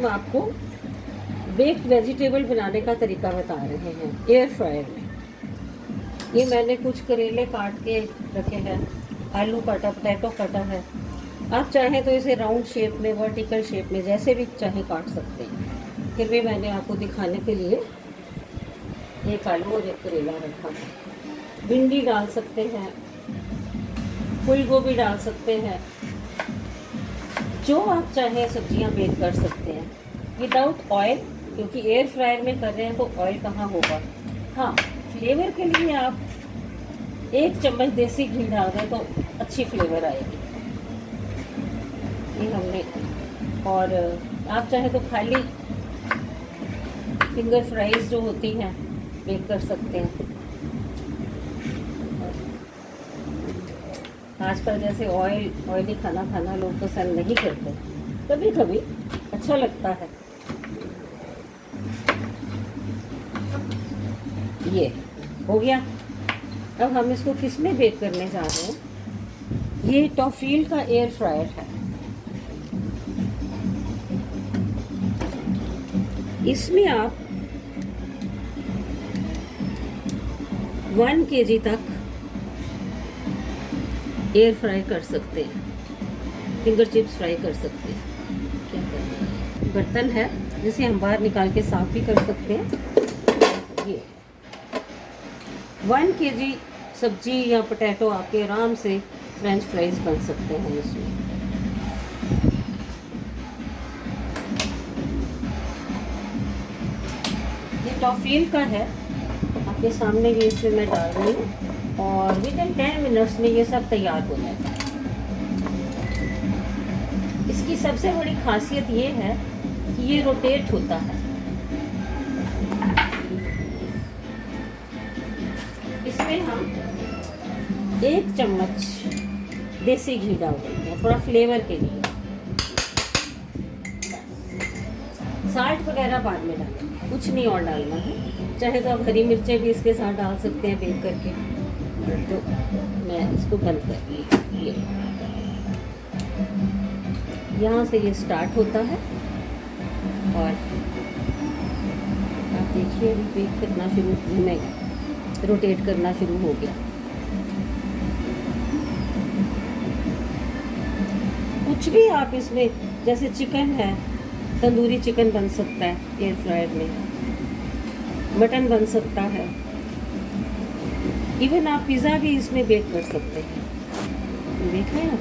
हम आपको baked vegetable बनाने का तरीका बता रहे हैं एयर फ्रायर में। ये मैंने कुछ करेले काट के रखे हैं, आलू काटा, पोटैटो काटा है। आप चाहें तो इसे राउंड शेप में, वर्टिकल शेप में, जैसे भी चाहे काट सकते हैं। फिर भी मैंने आपको दिखाने के लिए एक आलू और एक करेला रखा है। भिंडी डाल सकते हैं, फूल गोभी डाल सकते हैं, जो आप चाहें सब्जियां बेक कर सकते हैं विदाउट ऑयल, क्योंकि एयर फ्रायर में कर रहे हैं तो ऑयल कहाँ होगा। हाँ, फ्लेवर के लिए आप 1 चम्मच देसी घी डाल दें तो अच्छी फ्लेवर आएगी। ये हमने, और आप चाहे तो खाली फिंगर फ्राइज जो होती हैं बेक कर सकते हैं। आजकल जैसे ऑयली खाना लोग पसंद नहीं करते, कभी कभी अच्छा लगता है। ये हो गया। अब हम इसको किस में बेक करने जा रहे हैं। ये टॉफील का एयर फ्रायर है। इसमें आप 1 kg तक एयर फ्राई कर सकते हैं, फिंगर चिप्स फ्राई कर सकते हैं। क्या करना है, बर्तन है जिसे हम बाहर निकाल के साफ भी कर सकते हैं। ये 1 kg सब्जी या पोटैटो आपके आराम से फ्रेंच फ्राइज बन सकते हैं इसमें। ये टॉफील का है, आपके सामने ये इसमें मैं डाल रही हूँ और विदिन 10 मिनट्स में ये सब तैयार हो जाएगा। इसकी सबसे बड़ी खासियत ये है कि ये रोटेट होता है। इसमें हम 1 चम्मच देसी घी डाल देते हैं, थोड़ा फ्लेवर के लिए। साल्ट वगैरह बाद में डालें, कुछ नहीं और डालना है। चाहे तो आप हरी मिर्चें भी इसके साथ डाल सकते हैं बेक करके। तो मैं इसको बंद कर ली। ये यहाँ से ये स्टार्ट होता है और आप देखिए अभी बेक करना शुरू, में रोटेट करना शुरू हो गया। कुछ भी आप इसमें, जैसे चिकन है, तंदूरी चिकन बन सकता है एयर फ्रायर में, मटन बन सकता है, इवन आप पिज़्ज़ा भी इसमें बेक कर सकते हैं। देख रहे हैं आप,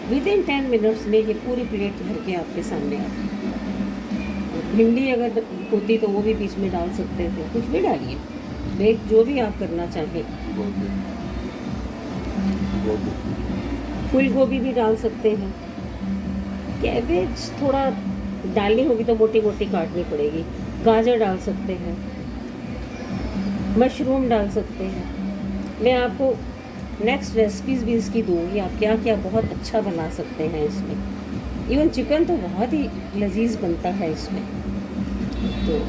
विदिन 10 मिनट्स में ये पूरी प्लेट भर के आपके सामने आती है। भिंडी अगर होती तो वो भी बीच में डाल सकते थे, कुछ भी डालिए, बेक जो भी आप करना चाहें। फूल गोभी भी डाल सकते हैं। कैबेज थोड़ा डालनी होगी तो मोटी मोटी काटनी पड़ेगी। गाजर डाल सकते हैं, मशरूम डाल सकते हैं। मैं आपको नेक्स्ट रेसिपीज़ भी इसकी दूँगी, आप क्या क्या बहुत अच्छा बना सकते हैं इसमें। इवन चिकन तो बहुत ही लजीज बनता है इसमें। तो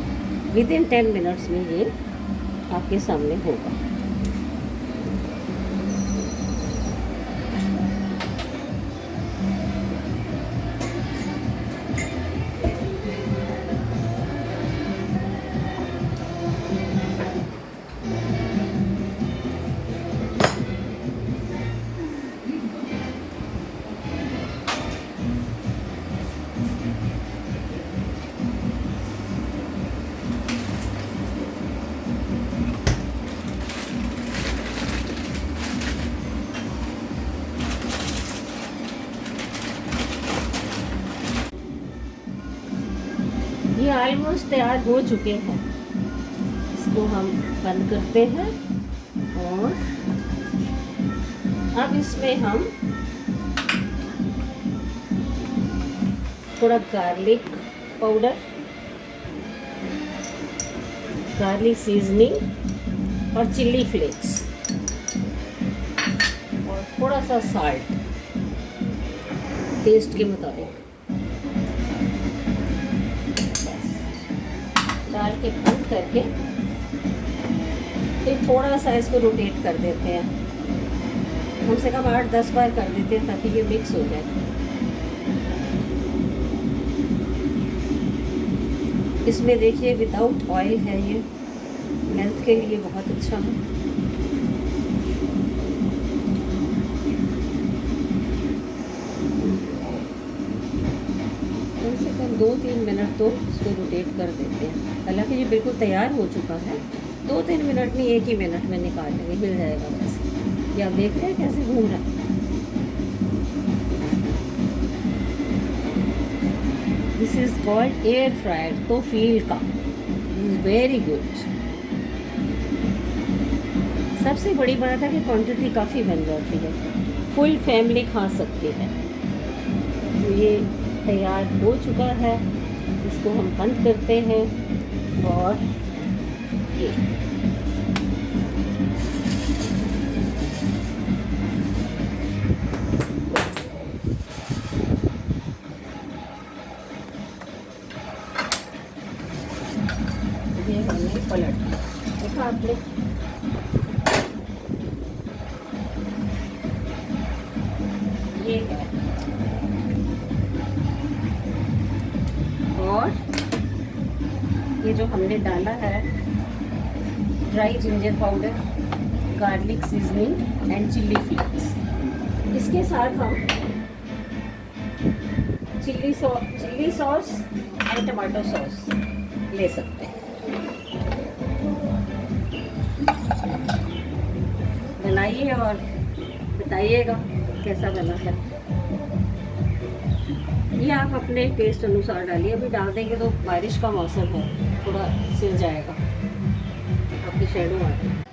विदिन 10 मिनट्स में ये आपके सामने होगा। ये ऑलमोस्ट तैयार हो चुके हैं। इसको हम बंद करते हैं और अब इसमें हम थोड़ा गार्लिक पाउडर, गार्लिक सीजनिंग और चिल्ली फ्लेक्स और थोड़ा सा साल्ट टेस्ट के मुताबिक डाल के बंद करके फिर थोड़ा सा इसको रोटेट कर देते हैं। कम से कम 8-10 बार कर देते हैं ताकि ये मिक्स हो जाए। इसमें देखिए विदाउट ऑयल है, ये हेल्थ के लिए बहुत अच्छा है। कम से कम 2-3 मिनट तो इसको रोटेट कर देते हैं। हालांकि ये बिल्कुल तैयार हो चुका है, 2-3 मिनट नहीं, 1 ही मिनट में निकाल लेंगे, मिल जाएगा वैसे। ये आप देख रहे हैं कैसे घूम रहा है। This is called air fryer, तो फील का इज़ वेरी गुड। सबसे बड़ी बात है कि क्वांटिटी काफ़ी बन जाती है, फुल फैमिली खा सकती है। तो ये तैयार हो चुका है, इसको हम बंद करते हैं। और ये हमने पलट देखा आपने, ये है। और ये जो हमने डाला है dry ginger powder, garlic seasoning and chilli flakes, इसके साथ हम chilli sauce and tomato sauce ले सकते हैं। बनाइए और बताइएगा कैसा बना है। ये आप अपने टेस्ट अनुसार डालिए, अभी डाल देंगे तो बारिश का मौसम है, थोड़ा सिल जाएगा, आपकी शेडो आ जाएगी।